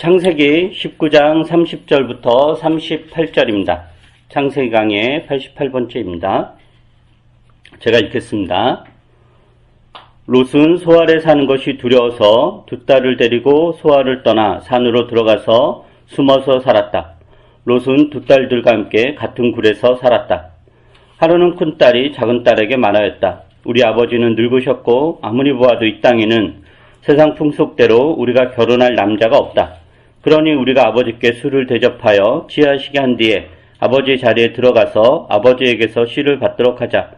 창세기 19장 30절부터 38절입니다. 창세기 강의 88번째입니다. 제가 읽겠습니다. 롯은 소알에 사는 것이 두려워서 두 딸을 데리고 소알을 떠나 산으로 들어가서 숨어서 살았다. 롯은 두 딸들과 함께 같은 굴에서 살았다. 하루는 큰 딸이 작은 딸에게 말하였다. 우리 아버지는 늙으셨고 아무리 보아도 이 땅에는 세상 풍속대로 우리가 결혼할 남자가 없다. 그러니 우리가 아버지께 술을 대접하여 취하시게 한 뒤에 아버지 자리에 들어가서 아버지에게서 씨를 받도록 하자.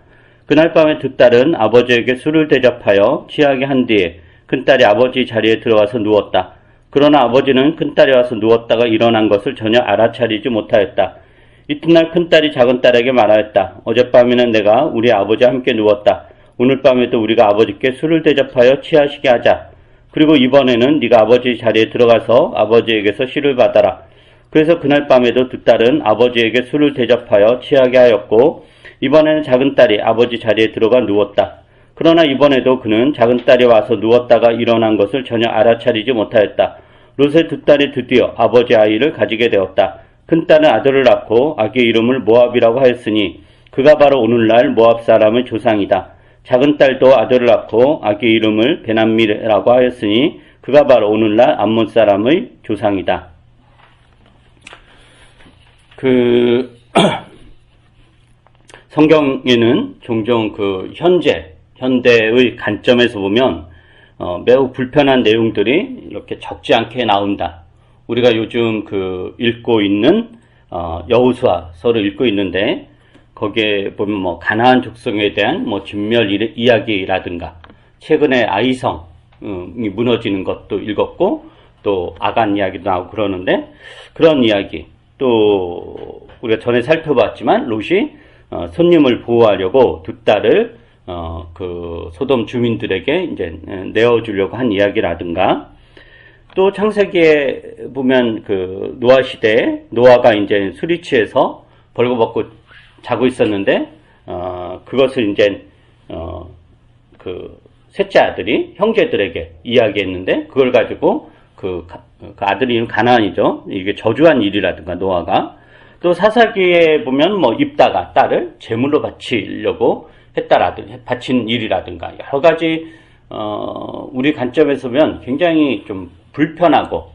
그날 밤에 두 딸은 아버지에게 술을 대접하여 취하게 한 뒤에 큰딸이 아버지 자리에 들어가서 누웠다. 그러나 아버지는 큰딸이 와서 누웠다가 일어난 것을 전혀 알아차리지 못하였다. 이튿날 큰딸이 작은딸에게 말하였다. 어젯밤에는 내가 우리 아버지와 함께 누웠다. 오늘 밤에도 우리가 아버지께 술을 대접하여 취하시게 하자. 그리고 이번에는 네가 아버지 자리에 들어가서 아버지에게서 씨를 받아라. 그래서 그날 밤에도 두 딸은 아버지에게 술을 대접하여 취하게 하였고 이번에는 작은딸이 아버지 자리에 들어가 누웠다. 그러나 이번에도 그는 작은딸이 와서 누웠다가 일어난 것을 전혀 알아차리지 못하였다. 롯의 두 딸이 드디어 아버지 아이를 가지게 되었다. 큰딸은 아들을 낳고 아기의 이름을 모압이라고 하였으니 그가 바로 오늘날 모압 사람의 조상이다. 작은 딸도 아들을 낳고 아기의 이름을 베남미라고 하였으니 그가 바로 오늘날 암몬 사람의 조상이다. 성경에는 종종 현대의 관점에서 보면 매우 불편한 내용들이 이렇게 적지 않게 나온다. 우리가 요즘 읽고 있는 여호수아서를 읽고 있는데 거기에 보면 가나안 족속에 대한 진멸 이야기라든가 최근에 아이성이 무너지는 것도 읽었고 또 아간 이야기도 나오고 그러는데 그런 이야기 또 우리가 전에 살펴봤지만 롯이 손님을 보호하려고 두 딸을 소돔 주민들에게 이제 내어주려고 한 이야기라든가 또 창세기에 보면 노아 시대에 노아가 이제 술이 취해서 벌거벗고 자고 있었는데 그것을 이제 셋째 아들이 형제들에게 이야기했는데 그걸 가지고 그 아들이 이름 가나안이죠. 이게 저주한 일이라든가 노아가 또 사사기에 보면 입다가 딸을 제물로 바치려고 바친 일이라든가 여러 가지 우리 관점에서 보면 굉장히 좀 불편하고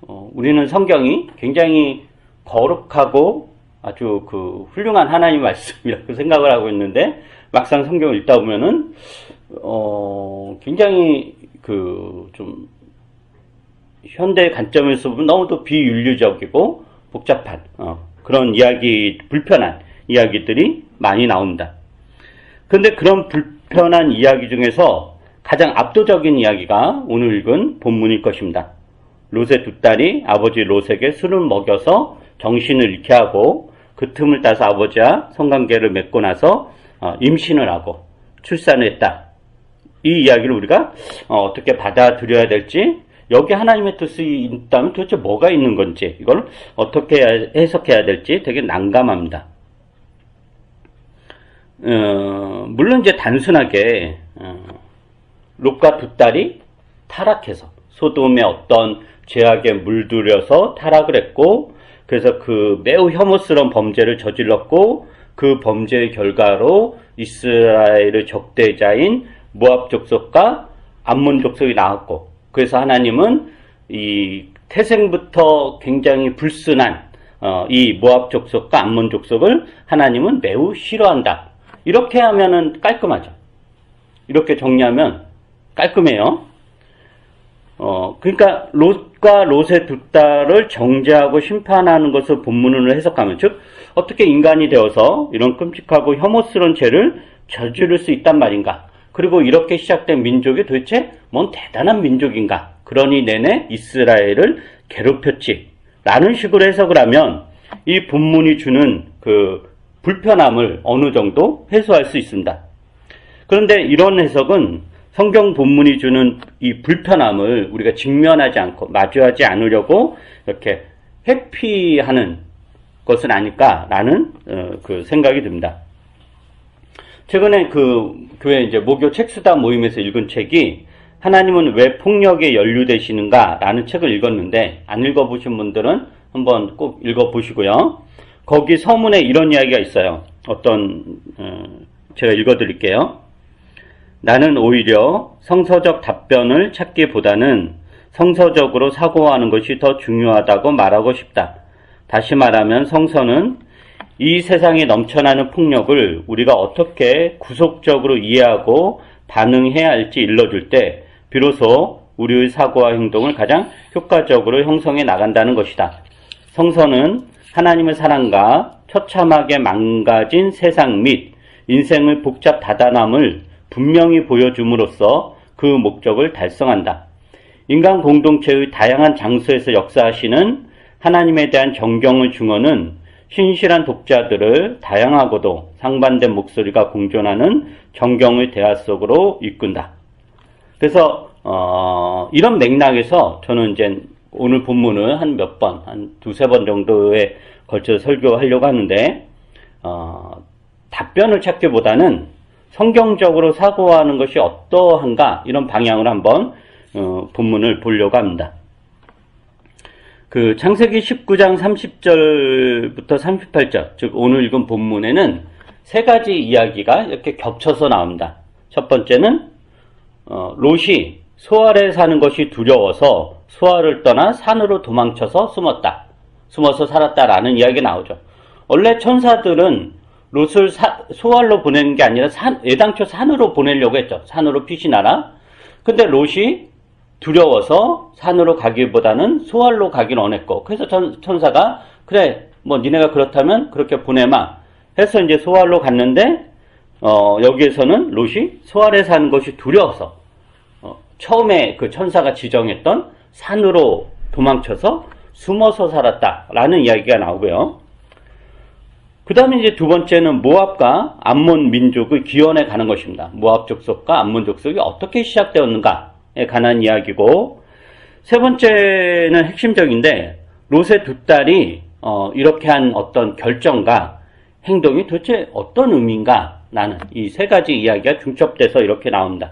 우리는 성경이 굉장히 거룩하고 아주 훌륭한 하나님 말씀이라고 생각을 하고 있는데 막상 성경을 읽다 보면은 굉장히 좀 현대 관점에서 보면 너무도 비윤리적이고 복잡한 그런 불편한 이야기들이 많이 나온다. 그런데 그런 불편한 이야기 중에서 가장 압도적인 이야기가 오늘 읽은 본문일 것입니다. 롯의 두 딸이 아버지 롯에게 술을 먹여서 정신을 잃게 하고 그 틈을 따서 아버지와 성관계를 맺고 나서 임신을 하고 출산을 했다. 이 이야기를 우리가 어떻게 받아들여야 될지 여기 하나님의 뜻이 있다면 도대체 뭐가 있는 건지 이걸 어떻게 해석해야 될지 되게 난감합니다. 물론 이제 단순하게 롯과 두 딸이 타락해서 소돔의 어떤 죄악에 물들여서 타락을 했고 그래서 매우 혐오스러운 범죄를 저질렀고 그 범죄의 결과로 이스라엘의 적대자인 모압 족속과 암몬 족속이 나왔고 그래서 하나님은 이 태생부터 굉장히 불순한 이 모압 족속과 암몬 족속을 하나님은 매우 싫어한다. 이렇게 하면은 깔끔하죠. 이렇게 정리하면 깔끔해요. 그러니까 롯과 롯의 두 딸을 정죄하고 심판하는 것을 본문으로 해석하면 즉 어떻게 인간이 되어서 이런 끔찍하고 혐오스러운 죄를 저지를 수 있단 말인가. 그리고 이렇게 시작된 민족이 도대체 뭔 대단한 민족인가. 그러니 내내 이스라엘을 괴롭혔지 라는 식으로 해석을 하면 이 본문이 주는 불편함을 어느 정도 해소할 수 있습니다. 그런데 이런 해석은 성경 본문이 주는 이 불편함을 우리가 직면하지 않고 마주하지 않으려고 이렇게 회피하는 것은 아닐까라는 생각이 듭니다. 최근에 교회 이제 모교 책수다 모임에서 읽은 책이 하나님은 왜 폭력에 연루되시는가? 라는 책을 읽었는데 안 읽어보신 분들은 한번 꼭 읽어보시고요. 거기 서문에 이런 이야기가 있어요. 제가 읽어드릴게요. 나는 오히려 성서적 답변을 찾기보다는 성서적으로 사고하는 것이 더 중요하다고 말하고 싶다. 다시 말하면 성서는 이 세상에 넘쳐나는 폭력을 우리가 어떻게 구속적으로 이해하고 반응해야 할지 일러줄 때 비로소 우리의 사고와 행동을 가장 효과적으로 형성해 나간다는 것이다. 성서는 하나님의 사랑과 처참하게 망가진 세상 및 인생의 복잡 다단함을 분명히 보여줌으로써 그 목적을 달성한다. 인간 공동체의 다양한 장소에서 역사하시는 하나님에 대한 정경의 증언은 신실한 독자들을 다양하고도 상반된 목소리가 공존하는 정경의 대화 속으로 이끈다. 그래서 이런 맥락에서 저는 이제 오늘 본문을 한 두세 번 정도에 걸쳐서 설교하려고 하는데 답변을 찾기보다는 성경적으로 사고하는 것이 어떠한가 이런 방향으로 한번 본문을 보려고 합니다. 그 창세기 19장 30절부터 38절, 즉 오늘 읽은 본문에는 세 가지 이야기가 이렇게 겹쳐서 나옵니다. 첫 번째는 롯이 소알에 사는 것이 두려워서 소알을 떠나 산으로 도망쳐서 숨어서 살았다라는 이야기가 나오죠. 원래 천사들은 롯을 소알로 보내는 게 아니라 애당초 산으로 보내려고 했죠. 산으로 피신하라. 근데 롯이 두려워서 산으로 가기보다는 소알로 가긴 원했고, 그래서 천사가 그래 뭐 니네가 그렇다면 그렇게 보내마 해서 이제 소알로 갔는데 여기에서는 롯이 소알에 사는 것이 두려워서 처음에 그 천사가 지정했던 산으로 도망쳐서 숨어서 살았다라는 이야기가 나오고요. 그 다음에 이제 두 번째는 모압과 암몬 민족의 기원에 가는 것입니다. 모압 족속과 암몬 족속이 어떻게 시작되었는가에 관한 이야기고, 세 번째는 핵심적인데 롯의 두 딸이 이렇게 한 어떤 결정과 행동이 도대체 어떤 의미인가, 나는 이 세 가지 이야기가 중첩돼서 이렇게 나옵니다.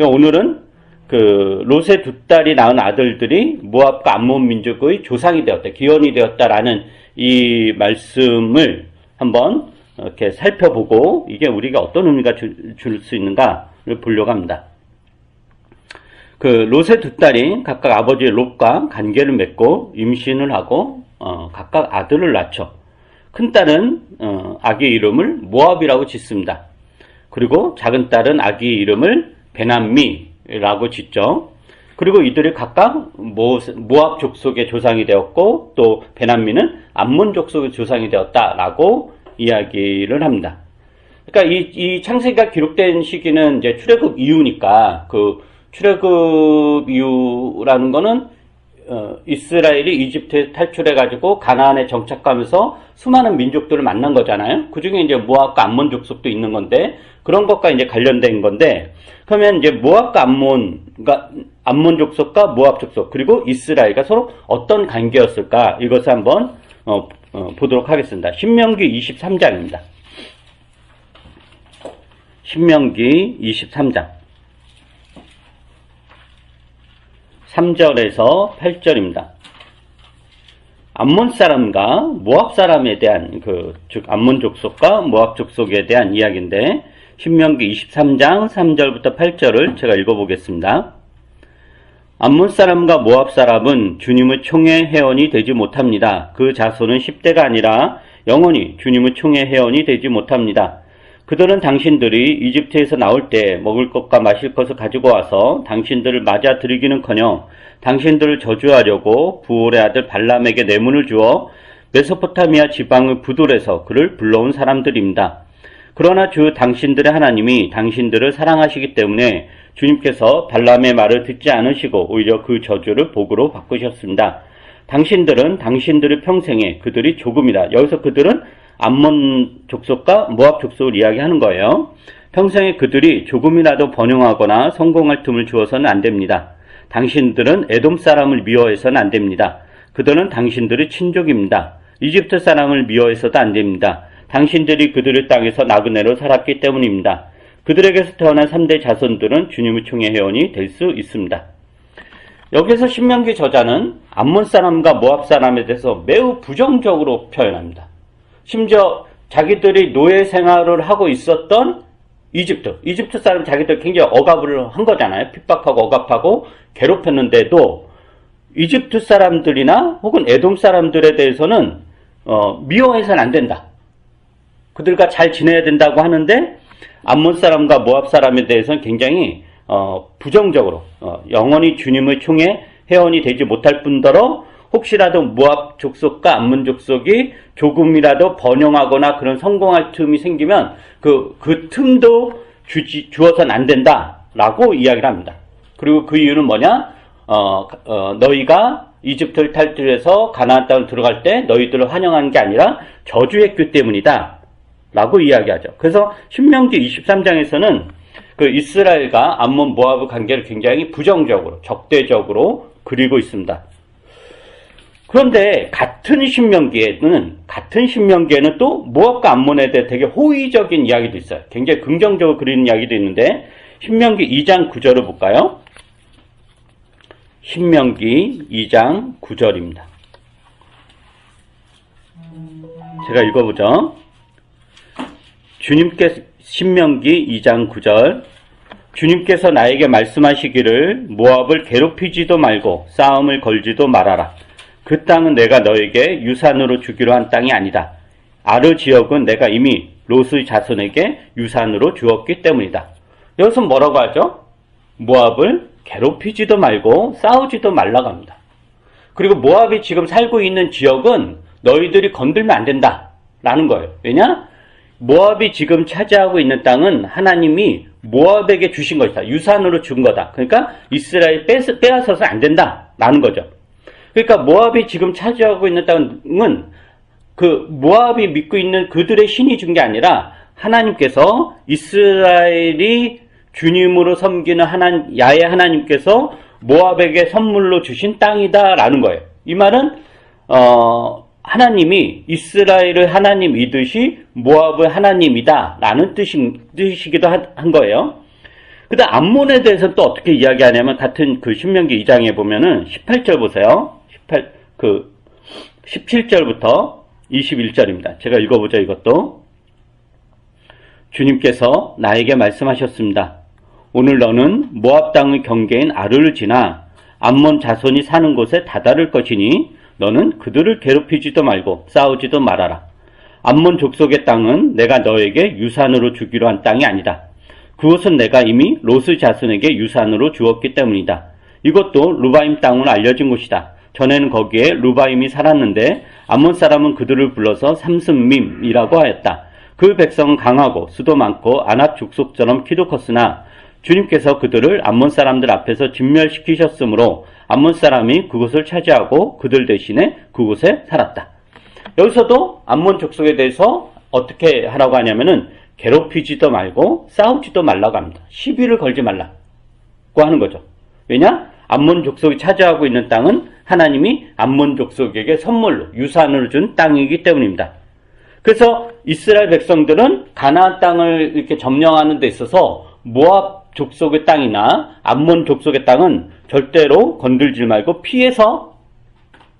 오늘은 그 롯의 두 딸이 낳은 아들들이 모압과 암몬 민족의 조상이 되었다, 기원이 되었다라는 이 말씀을 한번 이렇게 살펴보고 이게 우리가 어떤 의미가 줄 수 있는가를 보려고 합니다. 그 롯의 두 딸이 각각 아버지 롯과 관계를 맺고 임신을 하고 각각 아들을 낳죠. 큰 딸은 아기 이름을 모압이라고 짓습니다. 그리고 작은 딸은 아기 이름을 베남미라고 짓죠. 그리고 이들이 각각 모압 족속의 조상이 되었고, 또 베남미는 암몬 족속의 조상이 되었다라고 이야기를 합니다. 그러니까 이 창세기가 기록된 시기는 이제 출애굽 이후니까, 그 출애굽 이후라는 거는 이스라엘이 이집트에 탈출해가지고 가나안에 정착하면서 수많은 민족들을 만난 거잖아요. 그 중에 이제 모압과 암몬 족속도 있는 건데, 그런 것과 이제 관련된 건데, 그러면 이제 모압과 암몬 족속과 모압 족속, 그리고 이스라엘과 서로 어떤 관계였을까, 이것을 한번 보도록 하겠습니다. 신명기 23장입니다. 신명기 23장 3절에서 8절입니다. 암몬 사람과 모압 사람에 대한 즉 암몬 족속과 모압 족속에 대한 이야기인데, 신명기 23장 3절부터 8절을 제가 읽어보겠습니다. 암몬 사람과 모압 사람은 주님의 총의 회원이 되지 못합니다. 그 자손은 10대가 아니라 영원히 주님의 총의 회원이 되지 못합니다. 그들은 당신들이 이집트에서 나올 때 먹을 것과 마실 것을 가지고 와서 당신들을 맞아 들이기는커녕 당신들을 저주하려고 부올의 아들 발람에게 뇌물을 주어 메소포타미아 지방의 부돌에서 그를 불러온 사람들입니다. 그러나 주 당신들의 하나님이 당신들을 사랑하시기 때문에 주님께서 발람의 말을 듣지 않으시고 오히려 그 저주를 복으로 바꾸셨습니다. 당신들은 당신들의 평생에 그들이 조금이다. 여기서 그들은 암몬 족속과 모압 족속을 이야기하는 거예요. 평생에 그들이 조금이라도 번영하거나 성공할 틈을 주어서는 안 됩니다. 당신들은 에돔 사람을 미워해서는 안 됩니다. 그들은 당신들의 친족입니다. 이집트 사람을 미워해서도 안 됩니다. 당신들이 그들의 땅에서 나그네로 살았기 때문입니다. 그들에게서 태어난 3대 자손들은 주님의 총회 회원이 될 수 있습니다. 여기서 신명기 저자는 암몬 사람과 모압 사람에 대해서 매우 부정적으로 표현합니다. 심지어 자기들이 노예 생활을 하고 있었던 이집트 사람 자기들 굉장히 억압을 한 거잖아요. 핍박하고 억압하고 괴롭혔는데도 이집트 사람들이나 혹은 에돔 사람들에 대해서는 미워해서는 안 된다. 그들과 잘 지내야 된다고 하는데 암몬 사람과 모압 사람에 대해서는 굉장히 부정적으로 영원히 주님의 총회 회원이 되지 못할 뿐더러 혹시라도 모압 족속과 암몬 족속이 조금이라도 번영하거나 그런 성공할 틈이 생기면 그 틈도 주어서는 안 된다라고 이야기를 합니다. 그리고 그 이유는 뭐냐? 너희가 이집트를 탈출해서 가나안 땅을 들어갈 때 너희들을 환영한 게 아니라 저주했기 때문이다 라고 이야기하죠. 그래서 신명기 23장에서는 그 이스라엘과 암몬 모압의 관계를 굉장히 부정적으로 적대적으로 그리고 있습니다. 그런데 같은 신명기에는 또 모압과 암몬에 대해 되게 호의적인 이야기도 있어요. 굉장히 긍정적으로 그리는 이야기도 있는데 신명기 2장 9절을 볼까요? 신명기 2장 9절입니다. 제가 읽어보죠. 신명기 2장 9절 주님께서 나에게 말씀하시기를 모압을 괴롭히지도 말고 싸움을 걸지도 말아라. 그 땅은 내가 너에게 유산으로 주기로 한 땅이 아니다. 아르 지역은 내가 이미 롯의 자손에게 유산으로 주었기 때문이다. 여기서 뭐라고 하죠? 모압을 괴롭히지도 말고 싸우지도 말라고 합니다. 그리고 모압이 지금 살고 있는 지역은 너희들이 건들면 안 된다 라는 거예요. 왜냐? 모압이 지금 차지하고 있는 땅은 하나님이 모압에게 주신 것이다. 유산으로 준 거다. 그러니까 이스라엘 빼앗아서 안 된다 라는 거죠. 그러니까 모압이 지금 차지하고 있는 땅은 그 모압이 믿고 있는 그들의 신이 준 게 아니라 하나님께서 이스라엘이 주님으로 섬기는 야훼 하나님께서 모압에게 선물로 주신 땅이다라는 거예요. 이 말은 하나님이 이스라엘을 하나님이듯이 모압을 하나님이다라는 뜻이기도 한 거예요. 그다음 암몬에 대해서 또 어떻게 이야기하냐면 같은 그 신명기 2장에 보면은 18절 보세요. 17절부터 21절입니다. 제가 읽어보죠. 이것도 주님께서 나에게 말씀하셨습니다. 오늘 너는 모압 땅의 경계인 아르를 지나 암몬 자손이 사는 곳에 다다를 것이니 너는 그들을 괴롭히지도 말고 싸우지도 말아라. 암몬 족속의 땅은 내가 너에게 유산으로 주기로 한 땅이 아니다. 그것은 내가 이미 롯의 자손에게 유산으로 주었기 때문이다. 이것도 루바임 땅으로 알려진 곳이다. 전에는 거기에 루바임이 살았는데 암몬 사람은 그들을 불러서 삼슴밈이라고 하였다. 그 백성은 강하고 수도 많고 아낙 족속처럼 키도 컸으나 주님께서 그들을 암몬 사람들 앞에서 진멸시키셨으므로 암몬 사람이 그곳을 차지하고 그들 대신에 그곳에 살았다. 여기서도 암몬 족속에 대해서 어떻게 하라고 하냐면은 괴롭히지도 말고 싸우지도 말라고 합니다. 시비를 걸지 말라고 하는 거죠. 왜냐? 암몬 족속이 차지하고 있는 땅은 하나님이 암몬 족속에게 선물로 유산을 준 땅이기 때문입니다. 그래서 이스라엘 백성들은 가나안 땅을 이렇게 점령하는 데 있어서 모압 족속의 땅이나 암몬 족속의 땅은 절대로 건들지 말고 피해서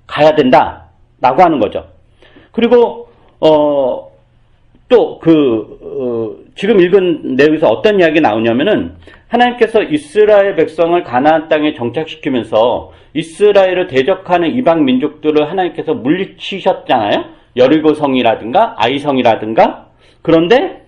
가야 된다라고 하는 거죠. 그리고 또 지금 읽은 내용에서 어떤 이야기 나오냐면은 하나님께서 이스라엘 백성을 가나안 땅에 정착시키면서 이스라엘을 대적하는 이방 민족들을 하나님께서 물리치셨잖아요. 여리고성이라든가 아이성이라든가. 그런데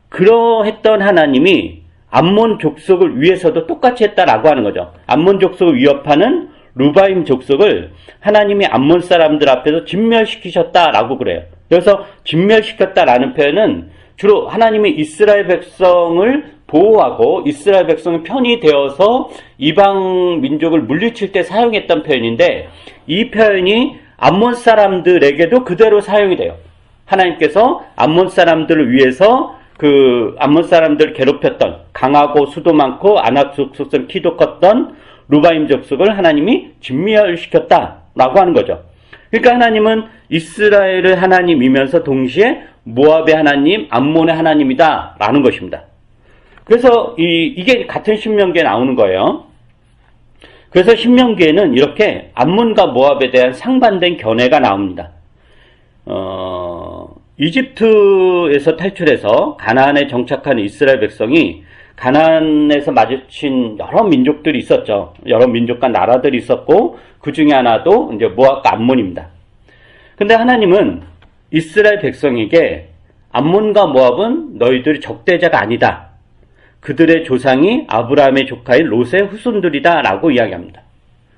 그러했던 하나님이 암몬 족속을 위해서도 똑같이 했다라고 하는 거죠. 암몬 족속을 위협하는 루바임 족속을 하나님이 암몬 사람들 앞에서 진멸시키셨다라고 그래요. 그래서 진멸시켰다라는 표현은 주로 하나님이 이스라엘 백성을 보호하고 이스라엘 백성의 편이 되어서 이방 민족을 물리칠 때 사용했던 표현인데 이 표현이 암몬 사람들에게도 그대로 사용이 돼요. 하나님께서 암몬 사람들을 위해서 그 암몬 사람들을 괴롭혔던 강하고 수도 많고 아낙 족속처럼 키도 컸던 루바임 족속을 하나님이 진멸시켰다라고 하는 거죠. 그러니까 하나님은 이스라엘의 하나님이면서 동시에 모압의 하나님, 암몬의 하나님이다라는 것입니다. 그래서 이게 같은 신명기에 나오는 거예요. 그래서 신명기에는 이렇게 암몬과 모압에 대한 상반된 견해가 나옵니다. 이집트에서 탈출해서 가나안에 정착한 이스라엘 백성이 가나안에서 마주친 여러 민족들이 있었죠. 여러 민족과 나라들이 있었고 그 중에 하나도 이제 모압과 암몬입니다. 근데 하나님은 이스라엘 백성에게 암몬과 모압은 너희들이 적대자가 아니다. 그들의 조상이 아브라함의 조카인 롯의 후손들이다 라고 이야기합니다.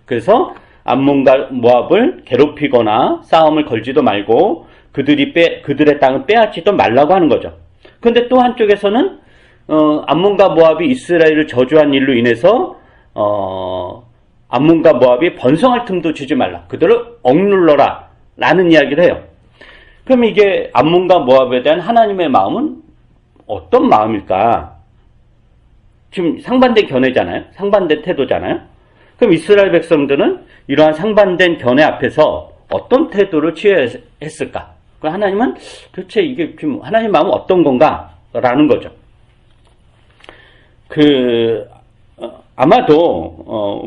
그래서 암몬과 모압을 괴롭히거나 싸움을 걸지도 말고 그들의 땅을 빼앗지도 말라고 하는 거죠. 그런데 또 한쪽에서는 암몬과 모압이 이스라엘을 저주한 일로 인해서 암몬과 모압이 번성할 틈도 주지 말라. 그들을 억눌러라 라는 이야기를 해요. 그럼 이게 암몬과 모압에 대한 하나님의 마음은 어떤 마음일까? 지금 상반된 견해잖아요. 상반된 태도잖아요. 그럼 이스라엘 백성들은 이러한 상반된 견해 앞에서 어떤 태도를 취해야 했을까? 그럼 하나님은 도대체 이게 지금 하나님 마음은 어떤 건가? 라는 거죠. 아마도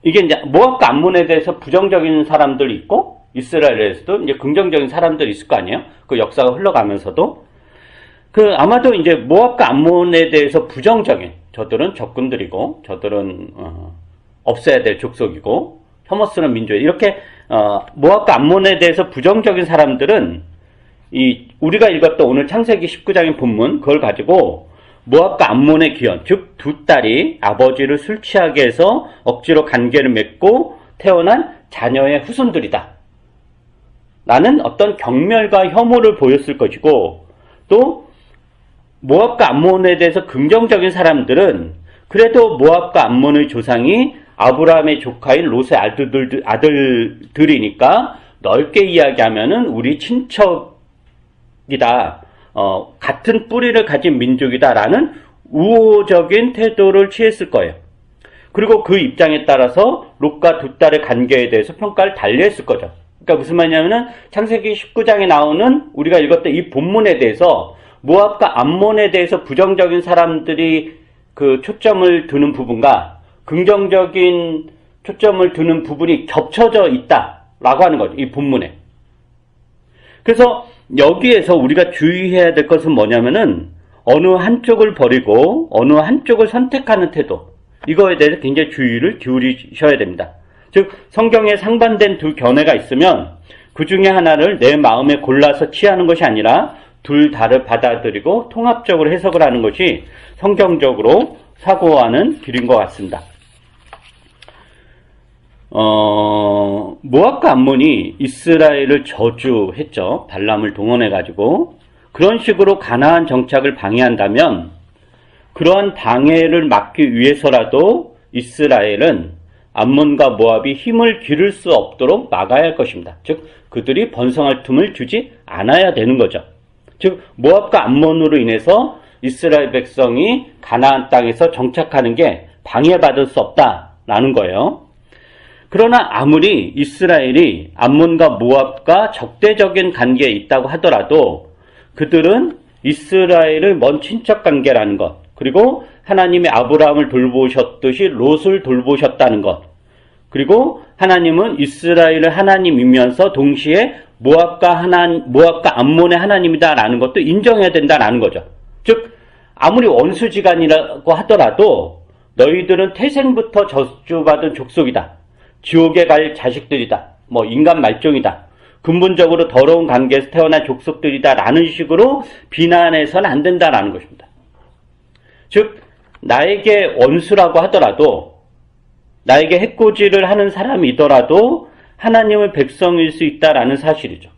이게 이제 모압과 암몬에 대해서 부정적인 사람들이 있고 이스라엘에서도 이제 긍정적인 사람들이 있을 거 아니에요? 그 역사가 흘러가면서도 아마도 이제 모압과 암몬에 대해서 부정적인, 저들은 적군들이고 저들은 없애야 될 족속이고 혐오스러운 민족이, 이렇게 모압과 암몬에 대해서 부정적인 사람들은 우리가 읽었던 오늘 창세기 19장의 본문, 그걸 가지고 모압과 암몬의 기원, 즉 두 딸이 아버지를 술 취하게 해서 억지로 관계를 맺고 태어난 자녀의 후손들이다 라는 어떤 경멸과 혐오를 보였을 것이고, 또 모압과 암몬에 대해서 긍정적인 사람들은 그래도 모압과 암몬의 조상이 아브라함의 조카인 롯의 아들들이니까 넓게 이야기하면은 우리 친척이다, 같은 뿌리를 가진 민족이다라는 우호적인 태도를 취했을 거예요. 그리고 그 입장에 따라서 롯과 두 딸의 관계에 대해서 평가를 달리했을 거죠. 그러니까 무슨 말이냐면은 창세기 19장에 나오는 우리가 읽었던 이 본문에 대해서 모압과 암몬에 대해서 부정적인 사람들이 그 초점을 두는 부분과 긍정적인 초점을 두는 부분이 겹쳐져 있다라고 하는 거죠. 이 본문에. 그래서 여기에서 우리가 주의해야 될 것은 뭐냐면은 어느 한쪽을 버리고 어느 한쪽을 선택하는 태도, 이거에 대해서 굉장히 주의를 기울이셔야 됩니다. 즉 성경에 상반된 두 견해가 있으면 그 중에 하나를 내 마음에 골라서 취하는 것이 아니라 둘 다를 받아들이고 통합적으로 해석을 하는 것이 성경적으로 사고하는 길인 것 같습니다. 모압과 암몬이 이스라엘을 저주했죠. 발람을 동원해가지고. 그런 식으로 가나안 정착을 방해한다면 그러한 방해를 막기 위해서라도 이스라엘은 암몬과 모압이 힘을 기를 수 없도록 막아야 할 것입니다. 즉 그들이 번성할 틈을 주지 않아야 되는 거죠. 즉 모압과 암몬으로 인해서 이스라엘 백성이 가나안 땅에서 정착하는 게 방해받을 수 없다라는 거예요. 그러나 아무리 이스라엘이 암몬과 모압과 적대적인 관계에 있다고 하더라도 그들은 이스라엘의 먼 친척 관계라는 것, 그리고 하나님이 아브라함을 돌보셨듯이 롯을 돌보셨다는 것, 그리고 하나님은 이스라엘을 하나님이면서 동시에 모압과 암몬의 하나님이다라는 것도 인정해야 된다라는 거죠. 즉 아무리 원수지간이라고 하더라도 너희들은 태생부터 저주받은 족속이다, 지옥에 갈 자식들이다, 인간 말종이다, 근본적으로 더러운 관계에서 태어난 족속들이다 라는 식으로 비난해서는 안 된다라는 것입니다. 즉 나에게 원수라고 하더라도, 나에게 해코지를 하는 사람이더라도 하나님의 백성일 수 있다라는 사실이죠.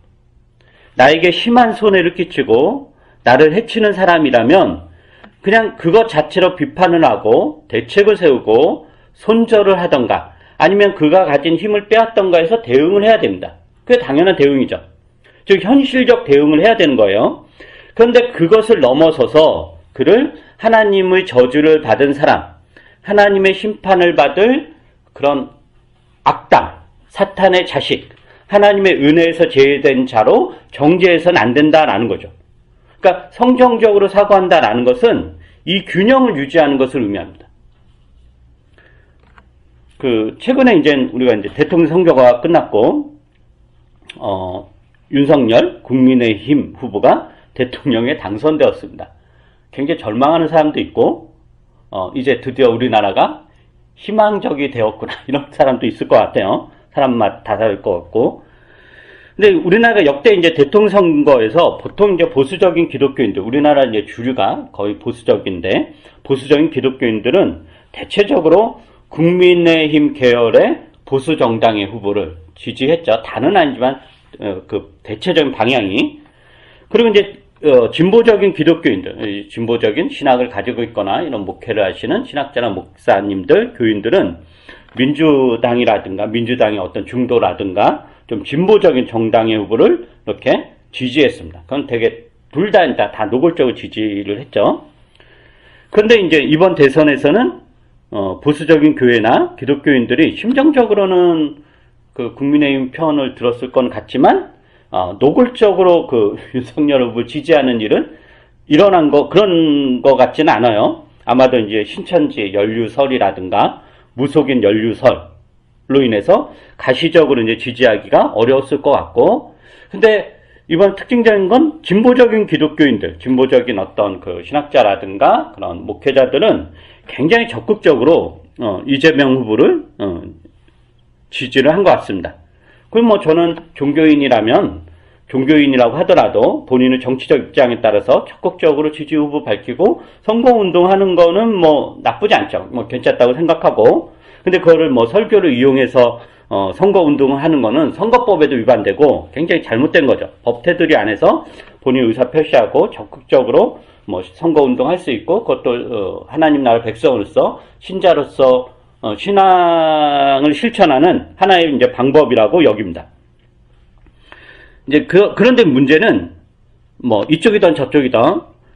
나에게 심한 손해를 끼치고 나를 해치는 사람이라면 그냥 그것 자체로 비판을 하고 대책을 세우고 손절을 하던가 아니면 그가 가진 힘을 빼앗던가 해서 대응을 해야 됩니다. 그게 당연한 대응이죠. 즉 현실적 대응을 해야 되는 거예요. 그런데 그것을 넘어서서 그를 하나님의 저주를 받은 사람, 하나님의 심판을 받을 그런 악당, 사탄의 자식, 하나님의 은혜에서 제외된 자로 정죄해서는 안 된다라는 거죠. 그러니까 성경적으로 사고한다라는 것은 이 균형을 유지하는 것을 의미합니다. 최근에 이제 우리가 이제 대통령 선거가 끝났고, 윤석열 국민의힘 후보가 대통령에 당선되었습니다. 굉장히 절망하는 사람도 있고, 이제 드디어 우리나라가 희망적이 되었구나, 이런 사람도 있을 것 같아요. 사람마다 다 다를 것 같고. 근데 우리나라가 역대 이제 대통령 선거에서 보통 이제 보수적인 기독교인들, 우리나라 이제 주류가 거의 보수적인데, 보수적인 기독교인들은 대체적으로 국민의힘 계열의 보수 정당의 후보를 지지했죠. 다는 아니지만, 대체적인 방향이. 그리고 이제, 진보적인 기독교인들, 진보적인 신학을 가지고 있거나 이런 목회를 하시는 신학자나 목사님들, 교인들은 민주당이라든가 민주당의 어떤 중도라든가 좀 진보적인 정당의 후보를 이렇게 지지했습니다. 그건 되게 둘 다 노골적으로 지지를 했죠. 그런데 이제 이번 대선에서는 보수적인 교회나 기독교인들이 심정적으로는 국민의힘 편을 들었을 건 같지만 노골적으로 윤석열 후보를 지지하는 일은 일어난 그런 거 같지는 않아요. 아마도 이제 신천지 연류설이라든가 무속인 연류설로 인해서 가시적으로 이제 지지하기가 어려웠을 것 같고, 근데 이번 특징적인 건 진보적인 기독교인들, 진보적인 어떤 신학자라든가 그런 목회자들은 굉장히 적극적으로 이재명 후보를 지지를 한 것 같습니다. 그럼 저는 종교인이라고 하더라도 본인의 정치적 입장에 따라서 적극적으로 지지 후보 밝히고 선거운동하는 거는 나쁘지 않죠. 괜찮다고 생각하고. 근데 그거를 설교를 이용해서 선거운동을 하는 거는 선거법에도 위반되고 굉장히 잘못된 거죠. 법 테두리 안에서 본인 의사 표시하고 적극적으로 선거운동 할 수 있고, 그것도 하나님 나라 백성으로서 신자로서 신앙을 실천하는 하나의 이제 방법이라고 여깁니다. 이제 그런데 문제는 이쪽이든 저쪽이든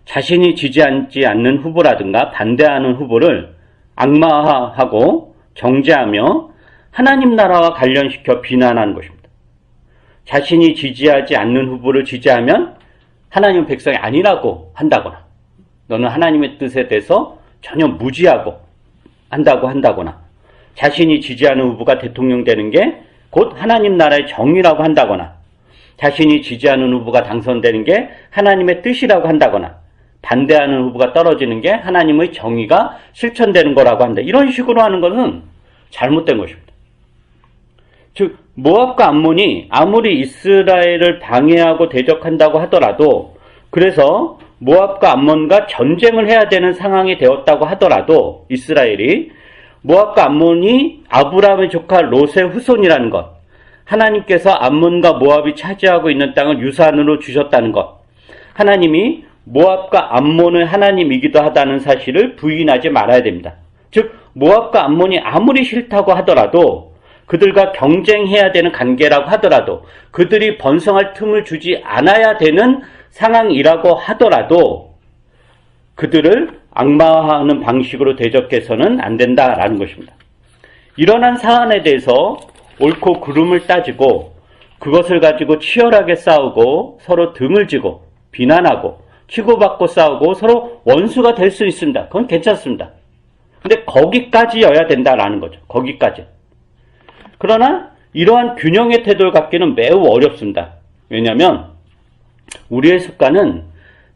자신이 지지하지 않는 후보라든가 반대하는 후보를 악마화하고 정죄하며 하나님 나라와 관련시켜 비난하는 것입니다. 자신이 지지하지 않는 후보를 지지하면 하나님 백성이 아니라고 한다거나, 너는 하나님의 뜻에 대해서 전혀 무지하고 한다거나, 자신이 지지하는 후보가 대통령 되는 게 곧 하나님 나라의 정의라고 한다거나, 자신이 지지하는 후보가 당선되는 게 하나님의 뜻이라고 한다거나, 반대하는 후보가 떨어지는 게 하나님의 정의가 실천되는 거라고 한다. 이런 식으로 하는 것은 잘못된 것입니다. 즉 모압과 암몬이 아무리 이스라엘을 방해하고 대적한다고 하더라도, 그래서 모압과 암몬과 전쟁을 해야 되는 상황이 되었다고 하더라도, 이스라엘이 모압과 암몬이 아브라함의 조카 롯의 후손이라는 것, 하나님께서 암몬과 모압이 차지하고 있는 땅을 유산으로 주셨다는 것, 하나님이 모압과 암몬의 하나님이기도 하다는 사실을 부인하지 말아야 됩니다. 즉 모압과 암몬이 아무리 싫다고 하더라도, 그들과 경쟁해야 되는 관계라고 하더라도, 그들이 번성할 틈을 주지 않아야 되는 상황이라고 하더라도 그들을 악마화하는 방식으로 대적해서는 안 된다라는 것입니다. 일어난 사안에 대해서 옳고 그름을 따지고 그것을 가지고 치열하게 싸우고 서로 등을 지고 비난하고 치고받고 싸우고 서로 원수가 될 수 있습니다. 그건 괜찮습니다. 근데 거기까지여야 된다라는 거죠. 거기까지. 그러나 이러한 균형의 태도를 갖기는 매우 어렵습니다. 왜냐하면 우리의 습관은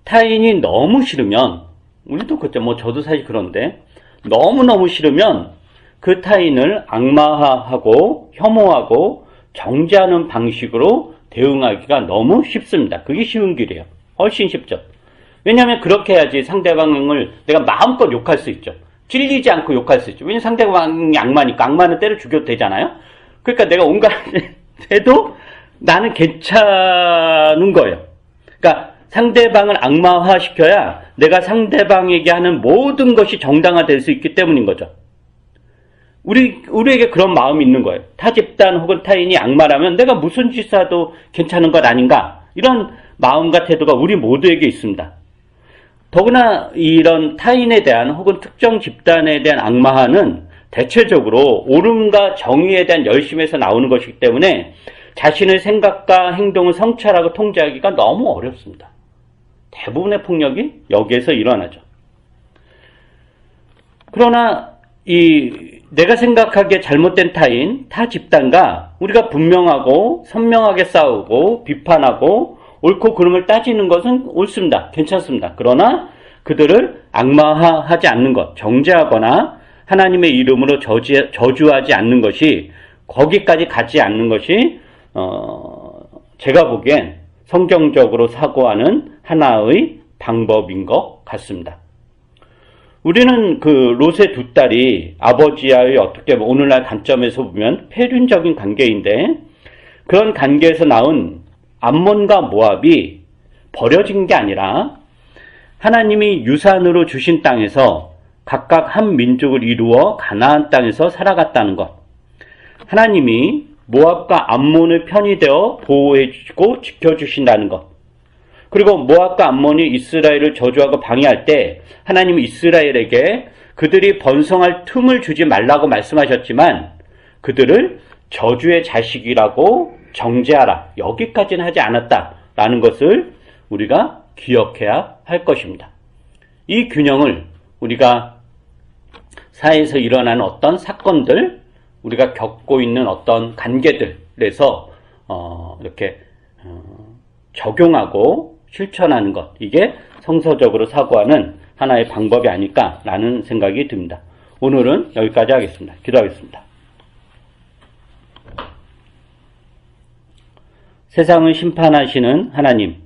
타인이 너무 싫으면, 우리도 그렇죠. 저도 사실 그런데 너무너무 싫으면 그 타인을 악마화하고 혐오하고 정죄하는 방식으로 대응하기가 너무 쉽습니다. 그게 쉬운 길이에요. 훨씬 쉽죠. 왜냐하면 그렇게 해야지 상대방을 내가 마음껏 욕할 수 있죠. 찔리지 않고 욕할 수 있죠. 왜냐하면 상대방이 악마니까. 악마는 때려 죽여도 되잖아요. 그러니까 내가 온갖 해도 나는 괜찮은 거예요. 그러니까 상대방을 악마화시켜야 내가 상대방에게 하는 모든 것이 정당화될 수 있기 때문인 거죠. 우리에게 그런 마음이 있는 거예요. 타 집단 혹은 타인이 악마라면 내가 무슨 짓 해도 괜찮은 것 아닌가, 이런 마음과 태도가 우리 모두에게 있습니다. 더구나 이런 타인에 대한 혹은 특정 집단에 대한 악마화는 대체적으로 옳음과 정의에 대한 열심에서 나오는 것이기 때문에 자신의 생각과 행동을 성찰하고 통제하기가 너무 어렵습니다. 대부분의 폭력이 여기에서 일어나죠. 그러나 내가 생각하기에 잘못된 타 집단과 우리가 분명하고 선명하게 싸우고 비판하고 옳고 그름을 따지는 것은 옳습니다. 괜찮습니다. 그러나 그들을 악마화하지 않는 것, 정죄하거나 하나님의 이름으로 저주하지 않는 것이, 거기까지 가지 않는 것이 제가 보기엔 성경적으로 사고하는 하나의 방법인 것 같습니다. 우리는 그 롯의 두 딸이 아버지와의 어떻게 오늘날 관점에서 보면 폐륜적인 관계인데, 그런 관계에서 나온 암몬과 모압이 버려진 게 아니라 하나님이 유산으로 주신 땅에서 각각 한 민족을 이루어 가나안 땅에서 살아갔다는 것, 하나님이 모압과 암몬의 편이 되어 보호해 주시고 지켜주신다는 것, 그리고 모압과 암몬이 이스라엘을 저주하고 방해할 때 하나님이 이스라엘에게 그들이 번성할 틈을 주지 말라고 말씀하셨지만 그들을 저주의 자식이라고 정죄하라, 여기까지는 하지 않았다라는 것을 우리가 기억해야 할 것입니다. 이 균형을 우리가 사회에서 일어나는 어떤 사건들, 우리가 겪고 있는 어떤 관계들에서 이렇게 적용하고 실천하는 것, 이게 성서적으로 사고하는 하나의 방법이 아닐까라는 생각이 듭니다. 오늘은 여기까지 하겠습니다. 기도하겠습니다. 세상을 심판하시는 하나님,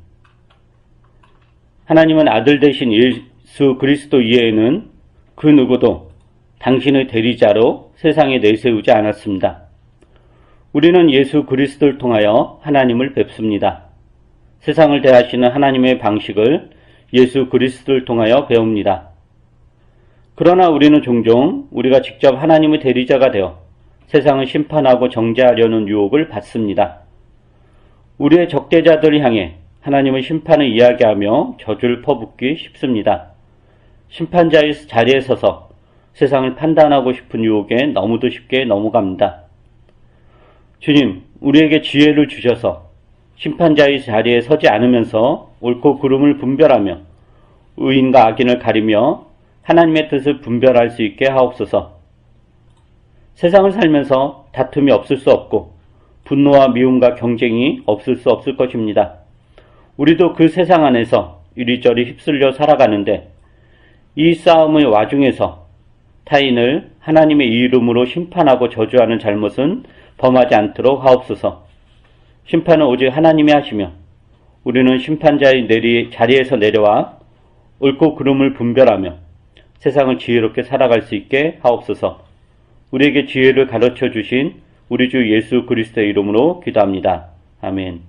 하나님은 아들 되신 예수 그리스도 이외에는 그 누구도 당신의 대리자로 세상에 내세우지 않았습니다. 우리는 예수 그리스도를 통하여 하나님을 뵙습니다. 세상을 대하시는 하나님의 방식을 예수 그리스도를 통하여 배웁니다. 그러나 우리는 종종 우리가 직접 하나님의 대리자가 되어 세상을 심판하고 정죄하려는 유혹을 받습니다. 우리의 적대자들을 향해 하나님의 심판을 이야기하며 저주를 퍼붓기 쉽습니다. 심판자의 자리에 서서 세상을 판단하고 싶은 유혹에 너무도 쉽게 넘어갑니다. 주님, 우리에게 지혜를 주셔서 심판자의 자리에 서지 않으면서 옳고 그름을 분별하며 의인과 악인을 가리며 하나님의 뜻을 분별할 수 있게 하옵소서. 세상을 살면서 다툼이 없을 수 없고 분노와 미움과 경쟁이 없을 수 없을 것입니다. 우리도 그 세상 안에서 이리저리 휩쓸려 살아가는데 이 싸움의 와중에서 타인을 하나님의 이름으로 심판하고 저주하는 잘못은 범하지 않도록 하옵소서. 심판은 오직 하나님이 하시며 우리는 심판자의 자리에서 내려와 옳고 그름을 분별하며 세상을 지혜롭게 살아갈 수 있게 하옵소서. 우리에게 지혜를 가르쳐 주신 우리 주 예수 그리스도의 이름으로 기도합니다. 아멘.